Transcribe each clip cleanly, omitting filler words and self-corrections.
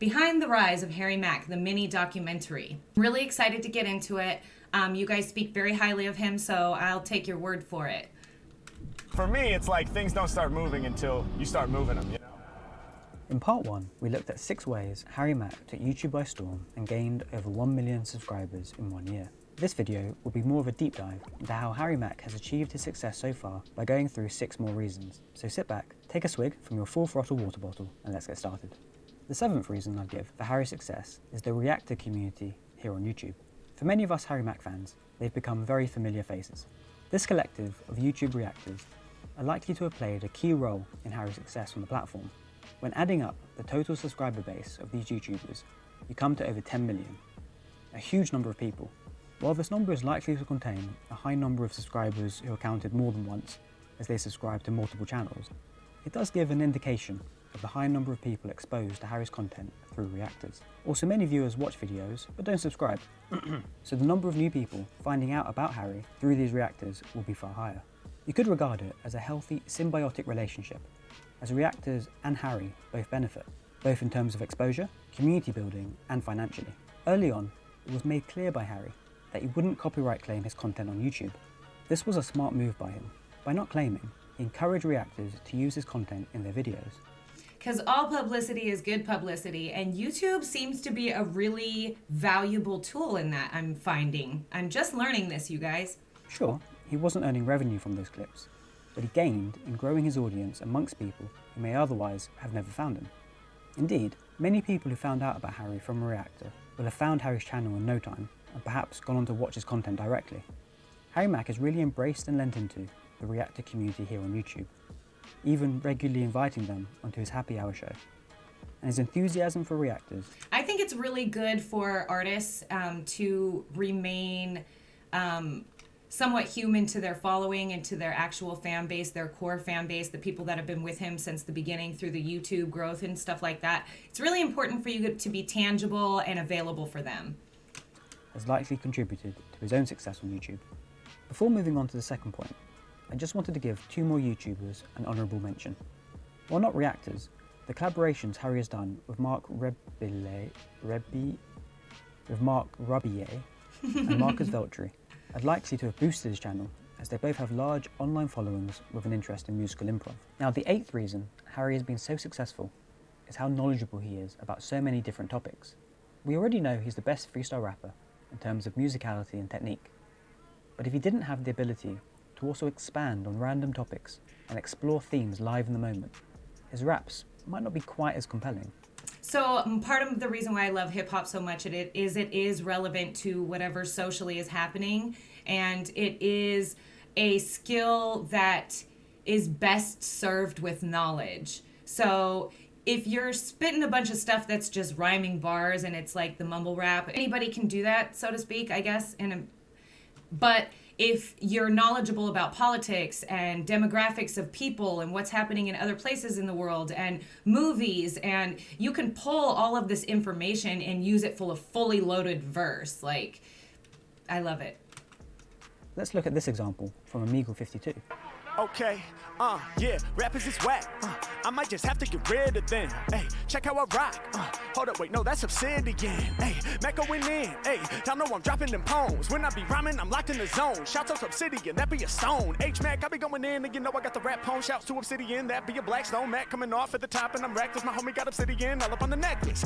Behind the Rise of Harry Mack, the mini documentary. Really excited to get into it. You guys speak very highly of him, so I'll take your word for it. For me, it's like things don't start moving until you start moving them, you know? In part 1, we looked at 6 ways Harry Mack took YouTube by storm and gained over 1 million subscribers in 1 year. This video will be more of a deep dive into how Harry Mack has achieved his success so far by going through 6 more reasons. So sit back, take a swig from your full throttle water bottle, and let's get started. The 7th reason I'd give for Harry's success is the reactor community here on YouTube. For many of us Harry Mack fans, they've become very familiar faces. This collective of YouTube reactors are likely to have played a key role in Harry's success on the platform. When adding up the total subscriber base of these YouTubers, you come to over 10 million, a huge number of people. While this number is likely to contain a high number of subscribers who are counted more than once as they subscribe to multiple channels, it does give an indication of the high number of people exposed to Harry's content through reactors. Also, many viewers watch videos but don't subscribe, so the number of new people finding out about Harry through these reactors will be far higher. You could regard it as a healthy symbiotic relationship, as reactors and Harry both benefit, both in terms of exposure, community building and financially. Early on, it was made clear by Harry that he wouldn't copyright claim his content on YouTube. This was a smart move by him. By not claiming, he encouraged reactors to use his content in their videos. Because all publicity is good publicity, and YouTube seems to be a really valuable tool in that, I'm finding. I'm just learning this, you guys. Sure, he wasn't earning revenue from those clips, but he gained in growing his audience amongst people who may otherwise have never found him. Indeed, many people who found out about Harry from a reactor will have found Harry's channel in no time, and perhaps gone on to watch his content directly. Harry Mack has really embraced and lent into the reactor community here on YouTube, even regularly inviting them onto his happy hour show. And his enthusiasm for reactors. I think it's really good for artists to remain somewhat human to their following and to their actual fan base, their core fan base, the people that have been with him since the beginning through the YouTube growth and stuff like that. It's really important for you to be tangible and available for them. Has likely contributed to his own success on YouTube. Before moving on to the second point, I just wanted to give 2 more YouTubers an honourable mention. While not reactors, the collaborations Harry has done with Mark Rabier and Marcus Veltri are likely to have boosted his channel, as they both have large online followings with an interest in musical improv. Now, the 8th reason Harry has been so successful is how knowledgeable he is about so many different topics. We already know he's the best freestyle rapper in terms of musicality and technique, but if he didn't have the ability to also expand on random topics and explore themes live in the moment, his raps might not be quite as compelling. So part of the reason why I love hip hop so much it is relevant to whatever socially is happening, and it is a skill that is best served with knowledge. So if you're spitting a bunch of stuff that's just rhyming bars and it's like the mumble rap, anybody can do that, so to speak, I guess. But if you're knowledgeable about politics and demographics of people and what's happening in other places in the world and movies, and you can pull all of this information and use it full of fully loaded verse, like, I love it. Let's look at this example from Amigo 52. Okay, yeah, rappers is whack. I might just have to get rid of them. Hey, check how I rock. Hold up, wait, no, that's obsidian. Hey, Mac going in. Hey, y'all know I'm dropping them poems. When I be rhyming, I'm locked in the zone. Shouts out to obsidian, that be a stone. H-Mac, I be going in, and you know I got the rap poem. Shouts to obsidian, that be a black stone. Mac coming off at the top, and I'm reckless. My homie got obsidian all up on the necklace.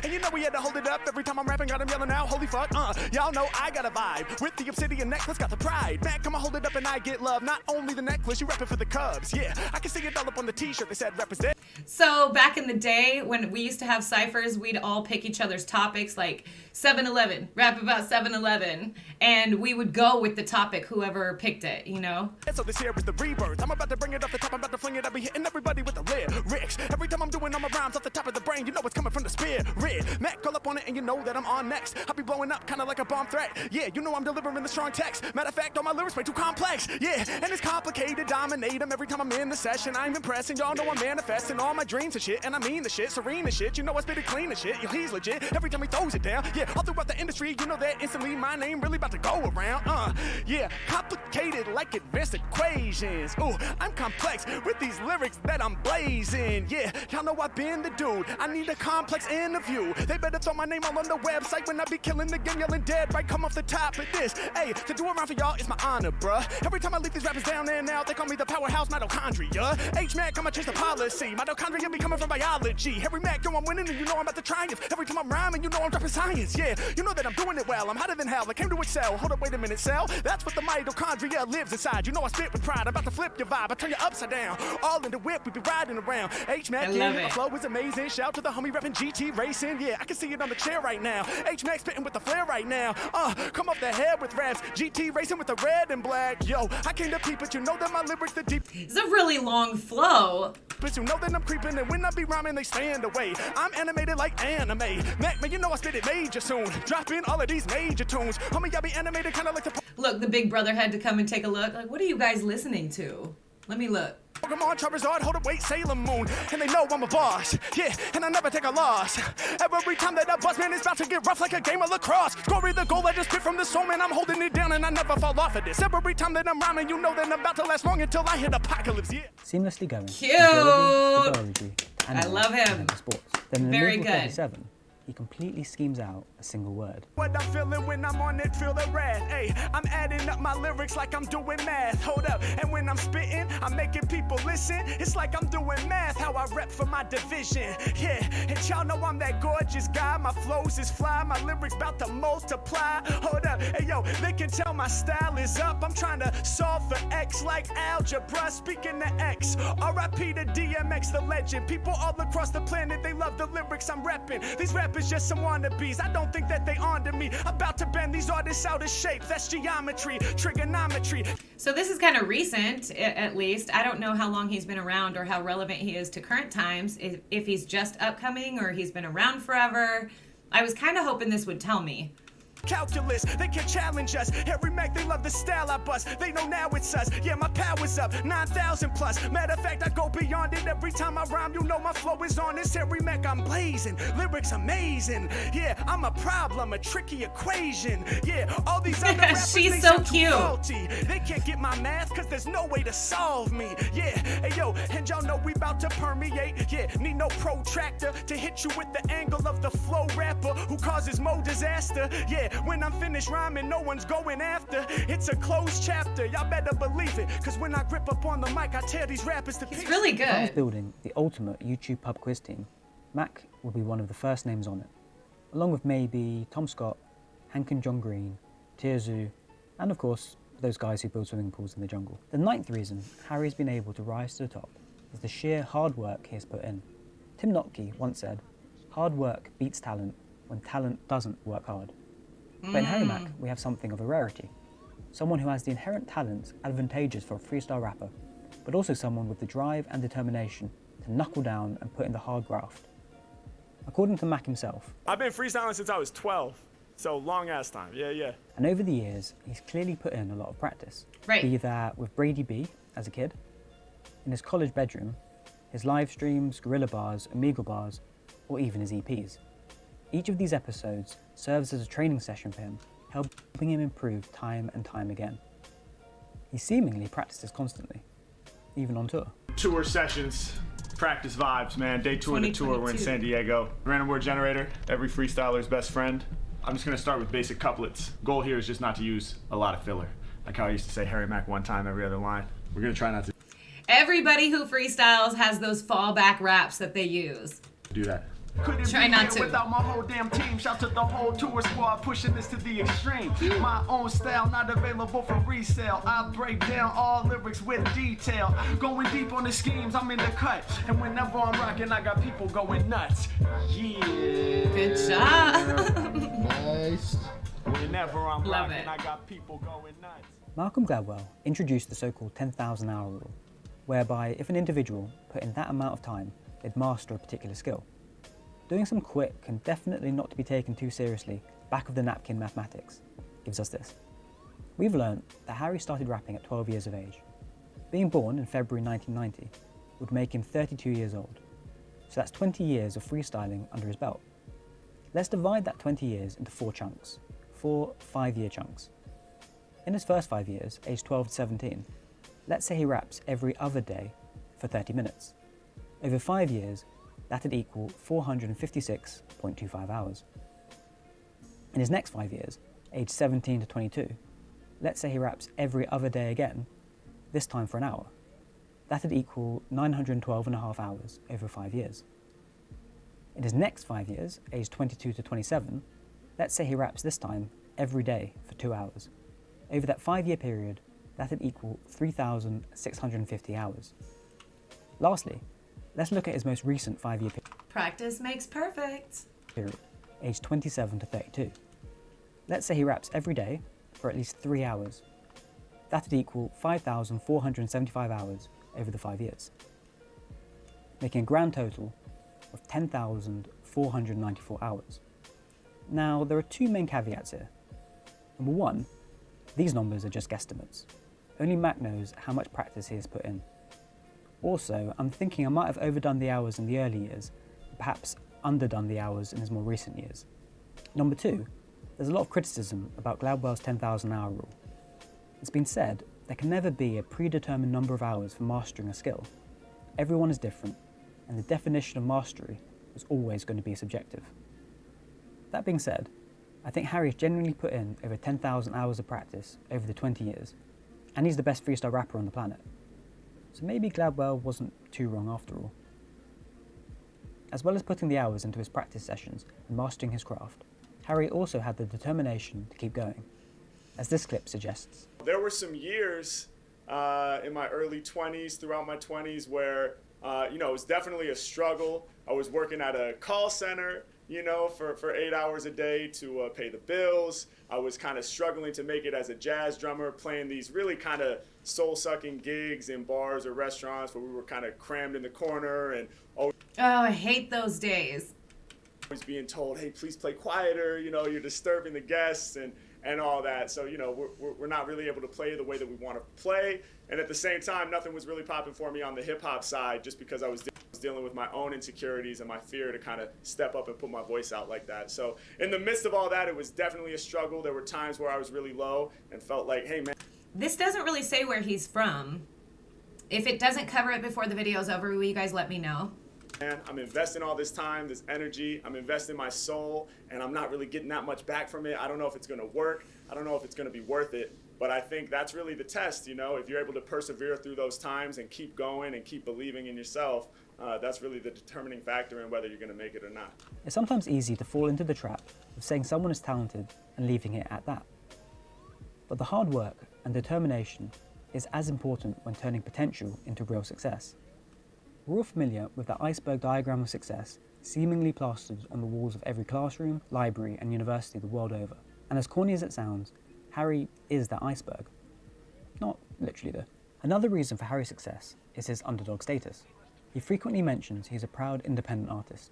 And you know we had to hold it up every time I'm rapping. Got him yelling out, holy fuck. Y'all know I got a vibe with the obsidian necklace. Got the pride. Mac, come on, hold it up, and I get love. Not only the necklace, you rapping for the Cubs. Yeah, I can see it all up on the t-shirt. They said represent. So back in the day when we used to have ciphers, we'd all pick each other's topics, like 7-Eleven, rap about 7-Eleven, and we would go with the topic, whoever picked it, you know? And so this here is the rebirth. I'm about to bring it off the top, I'm about to fling it, I'll be hitting everybody with the lyrics. Every time I'm doing all my rhymes off the top of the brain, you know it's coming from the spirit. Mac, call up on it and you know that I'm on next. I'll be blowing up kinda like a bomb threat. Yeah, you know I'm delivering the strong text. Matter of fact, all my lyrics way too complex. Yeah, and it's complicated, dominate them every time I'm in the session. I'm impressing, y'all know I'm manifesting all my dreams and shit, and I mean the shit. shit, serene and shit. You know I spit it clean and shit. Yo, he's legit every time he throws it down. Yeah, all throughout the industry, you know that instantly my name really about to go around. Yeah, complicated like advanced equations. Ooh, I'm complex with these lyrics that I'm blazing. Yeah, y'all know I've been the dude. I need a complex interview. They better throw my name all on the website when I be killing the game, yelling dead right. Come off the top of this. Hey, to do around for y'all is my honor, bruh. Every time I leave these rappers down there and out, they call me the powerhouse mitochondria. H-Mac, I'ma change the policy. Mitochondria be coming from biology. Harry Mack, yo, I'm winning and you know I'm about to triumph. Every time I'm rhyming, you know I'm dropping science. Yeah, you know that I'm doing it well. I'm hotter than hell. I came to excel. Hold up, wait a minute, Cell. That's what the mitochondria lives inside. You know I spit with pride. I'm about to flip your vibe. I turn you upside down. All in the whip, we be riding around. H-Mac, yeah, my flow is amazing. Shout to the homie reppin' GT Racing. Yeah, I can see it on the chair right now. H-Mac spitting with the flair right now. Come off the head with raps. GT Racing with the red and black. Yo, I came to peep, but you know that my lyrics the deep. It's a really long flow. But you know that I'm creeping, and when I be rhyming, they stand away. I'm animated like anime. Mac, man, you know I spit it major soon. Drop in all of these major tunes. Homie, I be animated kinda like the Look, the big brother had to come and take a look. Like, what are you guys listening to? Let me look. Pokemon, Charizard, hold up, wait, Sailor Moon. And they know I'm a boss. Yeah, and I never take a loss. Every time that I bust, man, it's about to get rough like a game of lacrosse. Scoring the goal, I just spit from the soul, man. I'm holding it down and I never fall off of this. Every time that I'm rhyming, you know that I'm about to last long until I hit apocalypse, yeah. Seamlessly going. Cute. From biology to I love him. and sports. Then in Very level good. 37, he completely schemes out a single word. What I'm feeling when I'm on it, feel the wrath. Hey, I'm adding up my lyrics like I'm doing math. Hold up, and when I'm spitting, I'm making people listen. It's like I'm doing math, how I rep for my division. Yeah, and y'all know I'm that gorgeous guy. My flows is fly, my lyrics about to multiply. Hold up, hey yo, they can tell my style is up. I'm trying to solve for X like algebra. Speaking to X, R.I.P. to DMX, the legend. People all across the planet, they love the lyrics I'm repping. These rappers just some wannabes. I don't think that they onto me. About to bend these artists out of shape. That's geometry, trigonometry. So this is kind of recent, at least. I don't know how long he's been around or how relevant he is to current times, if he's just upcoming or he's been around forever. I was kind of hoping this would tell me. Calculus, they can challenge us. Harry Mack, they love the style I bust. They know now it's us. Yeah, my power's up, 9,000 plus. Matter of fact, I go beyond it every time I rhyme. You know my flow is on this. Harry Mack, I'm blazing. Lyrics amazing. Yeah, I'm a problem, a tricky equation. Yeah, all these other rappers, She's they so sound too cute. faulty. They can't get my math, cause there's no way to solve me. Yeah, hey yo, and y'all know we about to permeate. Yeah, need no protractor to hit you with the angle of the flow rapper who causes more disaster. Yeah, when I'm finished rhyming, no one's going after. It's a closed chapter, y'all better believe it. Cause when I grip up on the mic, I tear these rappers to pieces. It's really If I was good. building the ultimate YouTube pub quiz team, Mac would be one of the first names on it, along with maybe Tom Scott, Hank and John Green, Tierzu, and of course, those guys who build swimming pools in the jungle. The ninth reason Harry's been able to rise to the top is the sheer hard work he has put in. Tim Notke once said, "Hard work beats talent when talent doesn't work hard." But in Harry Mack, we have something of a rarity. Someone who has the inherent talents advantageous for a freestyle rapper, but also someone with the drive and determination to knuckle down and put in the hard graft. According to Mack himself, I've been freestyling since I was 12. So long ass time, yeah. and over the years, he's clearly put in a lot of practice. Right. Be that with Brady B as a kid, in his college bedroom, his live streams, Gorilla Bars, Amiga Bars, or even his EPs. Each of these episodes serves as a training session for him, helping him improve time and time again. He seemingly practices constantly, even on tour. Tour sessions, practice vibes, man. Day two of the tour, we're in 2022. San Diego. Random word generator, every freestyler's best friend. I'm just gonna start with basic couplets. Goal here is just not to use a lot of filler. Like how I used to say Harry Mack one time every other line. We're gonna try not to Everybody who freestyles has those fallback raps that they use. do that. Couldn't Try be not here to. without my whole damn team. Shout to the whole tour squad pushing this to the extreme. My own style not available for resale. I break down all lyrics with detail. Going deep on the schemes, I'm in the cut. And whenever I'm rocking, I got people going nuts. Yeah. Good job. Nice. Whenever I'm Love rocking, it. I got people going nuts. Malcolm Gladwell introduced the so-called 10,000 hour rule, whereby if an individual put in that amount of time, they'd master a particular skill. Doing some quick and definitely not to be taken too seriously back of the napkin mathematics gives us this. We've learnt that Harry started rapping at 12 years of age. Being born in February 1990 would make him 32 years old. so that's 20 years of freestyling under his belt. Let's divide that 20 years into 4 chunks, 4 5-year chunks. In his first 5 years, aged 12 to 17, let's say he raps every other day for 30 minutes. Over 5 years, that'd equal 456.25 hours. In his next 5 years, aged 17 to 22, let's say he raps every other day again, this time for an hour. That'd equal 912.5 hours over 5 years. In his next 5 years, aged 22 to 27, let's say he raps this time every day for 2 hours. Over that 5-year period, that'd equal 3,650 hours. Lastly, let's look at his most recent 5-year Practice makes perfect. period, aged 27 to 32. Let's say he raps every day for at least 3 hours. That'd equal 5,475 hours over the 5 years, making a grand total of 10,494 hours. Now, there are 2 main caveats here. Number 1, these numbers are just guesstimates. Only Mac knows how much practice he has put in. Also, I'm thinking I might have overdone the hours in the early years, and perhaps underdone the hours in his more recent years. Number 2, there's a lot of criticism about Gladwell's 10,000 hour rule. It's been said there can never be a predetermined number of hours for mastering a skill. Everyone is different, and the definition of mastery is always going to be subjective. That being said, I think Harry has genuinely put in over 10,000 hours of practice over the 20 years, and he's the best freestyle rapper on the planet. So maybe Gladwell wasn't too wrong after all. As well as putting the hours into his practice sessions and mastering his craft, Harry also had the determination to keep going, as this clip suggests. There were some years in my early 20s, throughout my 20s, where it was definitely a struggle. I was working at a call center, for 8 hours a day to pay the bills. I was kind of struggling to make it as a jazz drummer, playing these really kind of soul-sucking gigs in bars or restaurants where we were kind of crammed in the corner and Oh, I hate those days. always being told, hey, please play quieter, you're disturbing the guests and all that. So, we're not really able to play the way that we want to play. And at the same time, nothing was really popping for me on the hip hop side, just because I was dealing with my own insecurities and my fear to kind of step up and put my voice out like that. So in the midst of all that, it was definitely a struggle. There were times where I was really low and felt like, hey, man. This doesn't really say where he's from. If it doesn't cover it before the video's over, will you guys let me know? I'm investing all this time, this energy, I'm investing my soul, and I'm not really getting that much back from it. I don't know if it's going to work. I don't know if it's going to be worth it. But I think that's really the test, if you're able to persevere through those times and keep going and keep believing in yourself, that's really the determining factor in whether you're going to make it or not. It's sometimes easy to fall into the trap of saying someone is talented and leaving it at that. But the hard work and determination is as important when turning potential into real success. We're all familiar with the iceberg diagram of success seemingly plastered on the walls of every classroom, library and university the world over. And as corny as it sounds, Harry is that iceberg. Not literally though. Another reason for Harry's success is his underdog status. He frequently mentions he's a proud independent artist.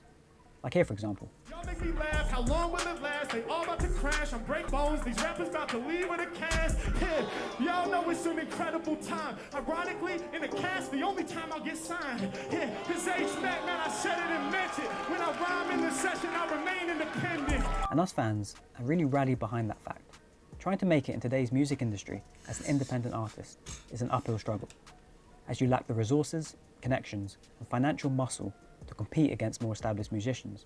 Like here for example. Y'all make me laugh, how long will it last? They all about to crash, I'm break bones, these rappers about to leave with a cast. Yeah, y'all know it's an incredible time. Ironically, in the cast, the only time I'll get signed. Yeah, this H-Mac, man, I said it and meant it. When I rhyme in the session, I remain independent. And us fans have really rallied behind that fact. Trying to make it in today's music industry as an independent artist is an uphill struggle, as you lack the resources, connections, and financial muscle to compete against more established musicians.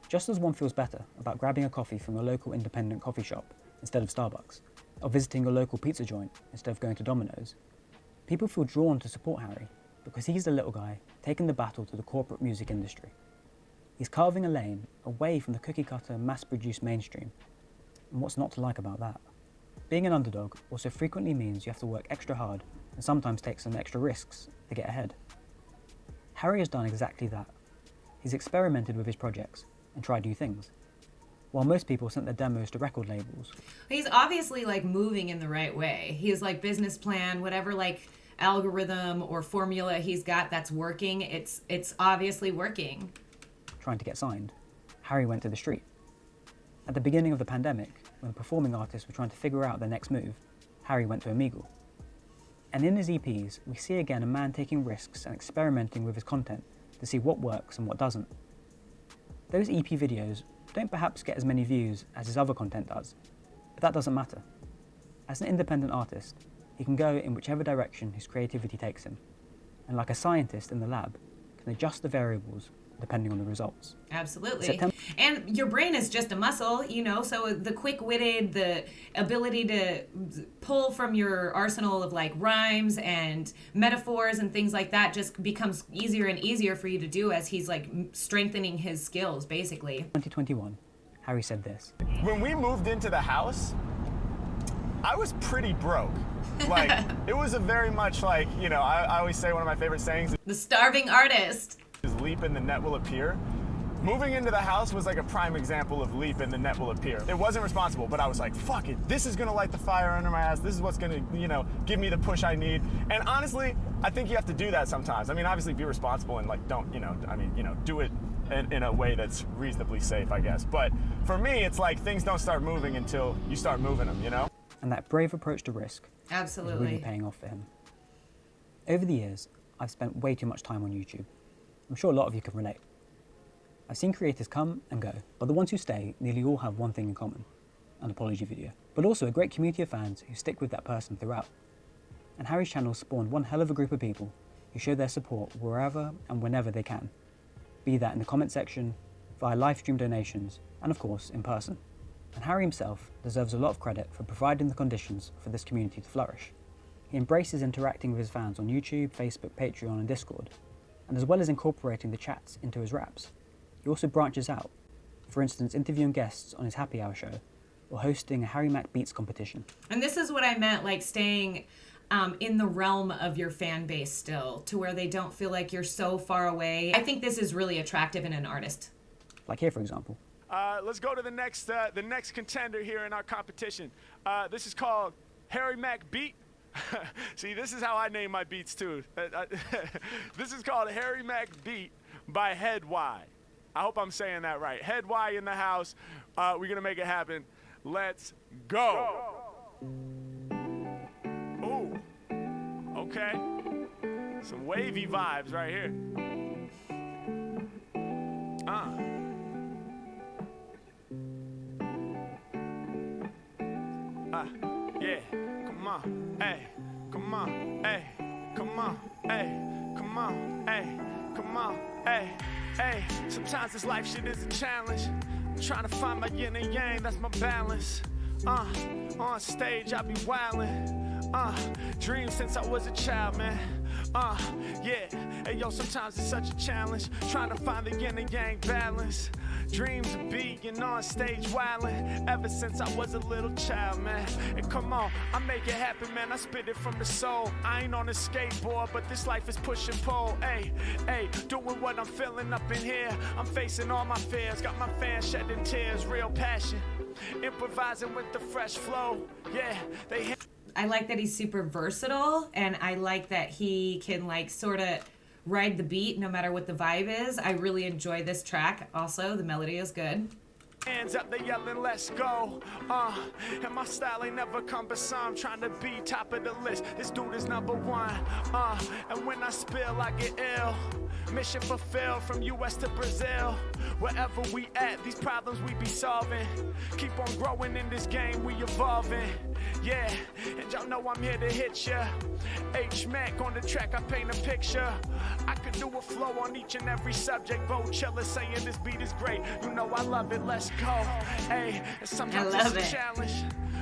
Just as one feels better about grabbing a coffee from a local independent coffee shop instead of Starbucks, or visiting a local pizza joint instead of going to Domino's, people feel drawn to support Harry because he's the little guy taking the battle to the corporate music industry. He's carving a lane away from the cookie-cutter, mass-produced mainstream, and what's not to like about that? Being an underdog also frequently means you have to work extra hard and sometimes take some extra risks to get ahead. Harry has done exactly that. He's experimented with his projects and tried new things. While most people sent their demos to record labels. He's obviously moving in the right way. His business plan, whatever algorithm or formula he's got that's working, it's obviously working. Trying to get signed, Harry went to the street. At the beginning of the pandemic, when performing artists were trying to figure out their next move, Harry went to Omegle. And in his EPs, we see again a man taking risks and experimenting with his content to see what works and what doesn't. Those EP videos don't perhaps get as many views as his other content does, but that doesn't matter. As an independent artist, he can go in whichever direction his creativity takes him, and like a scientist in the lab, can adjust the variables depending on the results. Absolutely. And your brain is just a muscle, you know, so the quick-witted, the ability to pull from your arsenal of like rhymes and metaphors and things like that just becomes easier and easier for you to do as he's like strengthening his skills, basically. 2021, Harry said this. When we moved into the house, I was pretty broke. Like, it was a very much like, you know, I always say one of my favorite sayings The starving artist. is leap and the net will appear. Moving into the house was like a prime example of leap and the net will appear. It wasn't responsible, but I was like, fuck it. This is gonna light the fire under my ass. This is what's gonna, you know, give me the push I need. And honestly, I think you have to do that sometimes. I mean, obviously be responsible and like don't, you know, I mean, you know, do it in a way that's reasonably safe, I guess. But for me, it's like things don't start moving until you start moving them, you know? And that brave approach to risk is Absolutely. really paying off for him. Over the years, I've spent way too much time on YouTube. I'm sure a lot of you can relate. I've seen creators come and go, but the ones who stay nearly all have one thing in common, an apology video. But also a great community of fans who stick with that person throughout. And Harry's channel spawned one hell of a group of people who show their support wherever and whenever they can. Be that in the comment section, via live stream donations, and of course in person. And Harry himself deserves a lot of credit for providing the conditions for this community to flourish. He embraces interacting with his fans on YouTube, Facebook, Patreon and Discord, and as well as incorporating the chats into his raps, he also branches out, for instance interviewing guests on his happy hour show, or hosting a Harry Mack Beats competition. And this is what I meant, like staying in the realm of your fan base still, to where they don't feel like you're so far away. I think this is really attractive in an artist. Like here for example. Let's go to the next contender here in our competition. This is called Harry Mack Beat. See, this is how I name my beats too. This is called Harry Mack Beat by Head Y. I hope I'm saying that right. Head Y in the house. We're gonna make it happen. Let's go. Ooh. Okay. Some wavy vibes right here. Yeah, come on, hey, come on, hey, come on, hey, come on, hey, come on, hey, hey. Sometimes this life shit is a challenge. I'm trying to find my yin and yang, that's my balance. On stage I be wildin'. Dream since I was a child, man. Yeah. Hey, yo, sometimes it's such a challenge trying to find the yin and yang balance. Dreams of being on stage wildin' ever since I was a little child, man. And come on, I make it happen, man. I spit it from the soul. I ain't on a skateboard, but this life is push and pull. Hey, hey, doing what I'm feeling up in here. I'm facing all my fears, got my fans shedding tears, real passion. Improvising with the fresh flow. Yeah, they. I like that he's super versatile, and I like that he can like sort of ride the beat no matter what the vibe is. I really enjoy this track also. The melody is good. Hands up, they yelling, let's go. And my style ain't never cumbersome. Trying to be top of the list. This dude is number one. And when I spill, I get ill. Mission fulfilled from US to Brazil. Wherever we at, these problems we be solving. Keep on growing in this game, we evolving. Yeah, and y'all know I'm here to hit ya. H-Mac on the track, I paint a picture. I could do a flow on each and every subject. Bo Chiller saying this beat is great. You know I love it, let's go. Hey, and sometimes it's a challenge.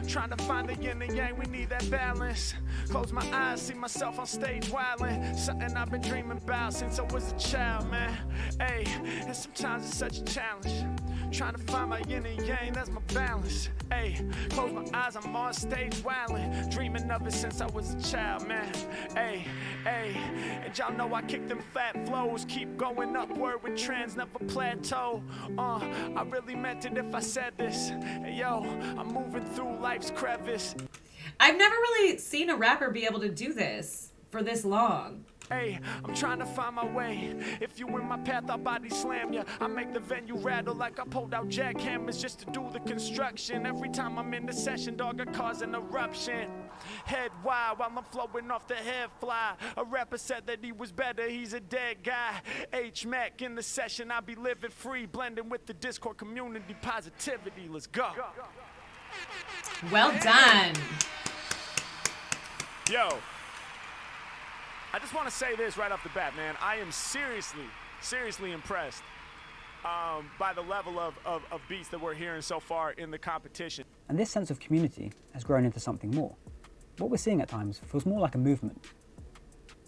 Trying to find the yin and yang, we need that balance. Close my eyes, see myself on stage wildin'. Something I've been dreaming about since I was a child, man. Hey, and sometimes it's such a challenge. Trying to find my yin and yang, that's my balance. Hey, close my eyes, I'm on stage wildin'. Dreaming of it since I was a child, man. Hey, hey, and y'all know I kick them fat flows. Keep going upward with trends, never plateau. I really meant it if I said this. Hey, yo, I'm moving through life's crevice. I've never really seen a rapper be able to do this for this long. Hey, I'm trying to find my way. If you in my path, I'll body slam ya. I make the venue rattle like I pulled out jackhammers just to do the construction. Every time I'm in the session, dog, I cause an eruption. Head wide while I'm flowing off the head fly. A rapper said that he was better, he's a dead guy. MACK in the session, I'll be living free, blending with the Discord community positivity. Let's go. Well done. Yo, I just want to say this right off the bat, man. I am seriously impressed by the level of beats that we're hearing so far in the competition. And this sense of community has grown into something more. What we're seeing at times feels more like a movement.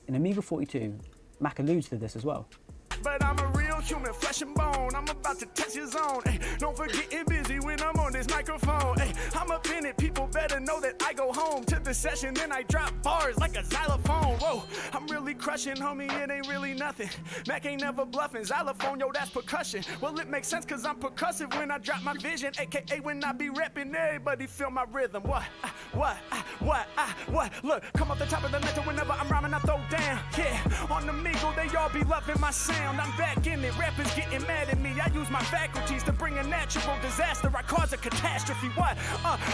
In Amiga 42, MACK alludes to this as well. But I'm a real human, flesh and bone. I'm about to touch your zone. Ay, don't forget getting busy when I'm on this microphone. Ay, I'm up in it, people better know that I go home to the session, then I drop bars like a xylophone. Whoa, I'm really crushing, homie, it ain't really nothing. MACK ain't never bluffing, xylophone, yo, that's percussion. Well, it makes sense cause I'm percussive when I drop my vision, aka when I be repping, everybody feel my rhythm. What? Look, come off the top of the mental whenever I'm rhyming, I throw down. Yeah, on the Migo, they all be loving my sound. I'm back in it, rappers getting mad at me. I use my faculties to bring a natural disaster. I cause a catastrophe. What?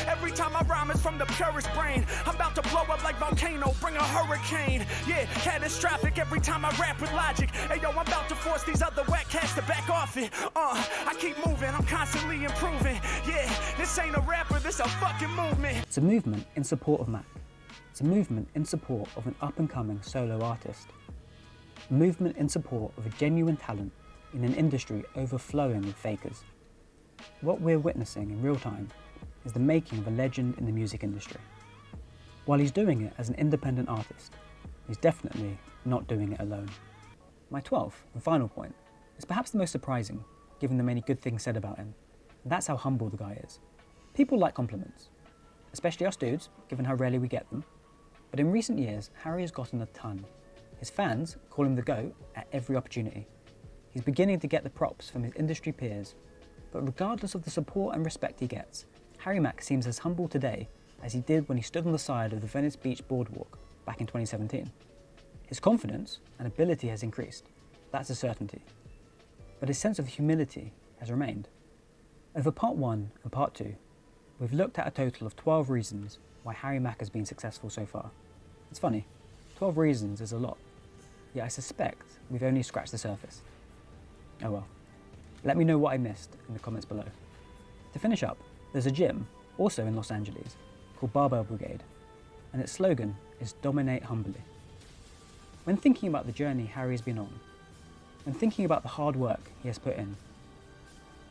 Every time I rhyme, it's from the purest brain. I'm about to blow up like volcano, bring a hurricane. Yeah, catastrophic every time I rap with logic. Hey yo, I'm about to force these other whack cats to back off it. I keep moving, I'm constantly improving. Yeah, this ain't a rapper, this a fucking movement. It's a movement in support of MACK. It's a movement in support of an up-and-coming solo artist. A movement in support of a genuine talent in an industry overflowing with fakers. What we're witnessing in real time is the making of a legend in the music industry. While he's doing it as an independent artist, he's definitely not doing it alone. My 12th and final point is perhaps the most surprising, given the many good things said about him. And that's how humble the guy is. People like compliments, especially us dudes, given how rarely we get them. But in recent years, Harry has gotten a ton. His fans call him the GOAT at every opportunity. He's beginning to get the props from his industry peers, but regardless of the support and respect he gets, Harry MACK seems as humble today as he did when he stood on the side of the Venice Beach boardwalk back in 2017. His confidence and ability has increased, that's a certainty, but his sense of humility has remained. Over part 1 and part 2, we've looked at a total of 12 reasons why Harry MACK has been successful so far. It's funny, 12 reasons is a lot. Yet I suspect we've only scratched the surface. Oh well. Let me know what I missed in the comments below. To finish up, there's a gym, also in Los Angeles, called Barbell Brigade, and its slogan is "Dominate Humbly." When thinking about the journey Harry's been on, when thinking about the hard work he has put in,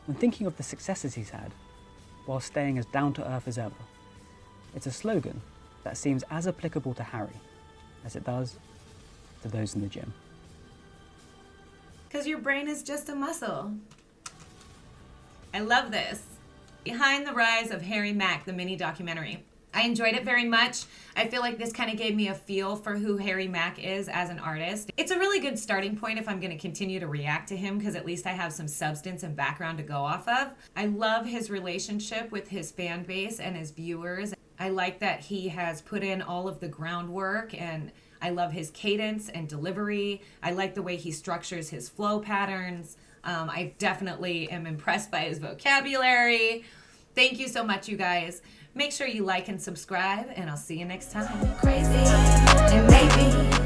when thinking of the successes he's had, while staying as down-to-earth as ever, it's a slogan that seems as applicable to Harry as it does to those in the gym. Because your brain is just a muscle. I love this. Behind the Rise of Harry MACK, the mini documentary. I enjoyed it very much. I feel like this kind of gave me a feel for who Harry MACK is as an artist. It's a really good starting point if I'm going to continue to react to him, because at least I have some substance and background to go off of. I love his relationship with his fan base and his viewers. I like that he has put in all of the groundwork, and I love his cadence and delivery. I like the way he structures his flow patterns. I definitely am impressed by his vocabulary. Thank you so much, you guys. Make sure you like and subscribe, and I'll see you next time. Crazy, and maybe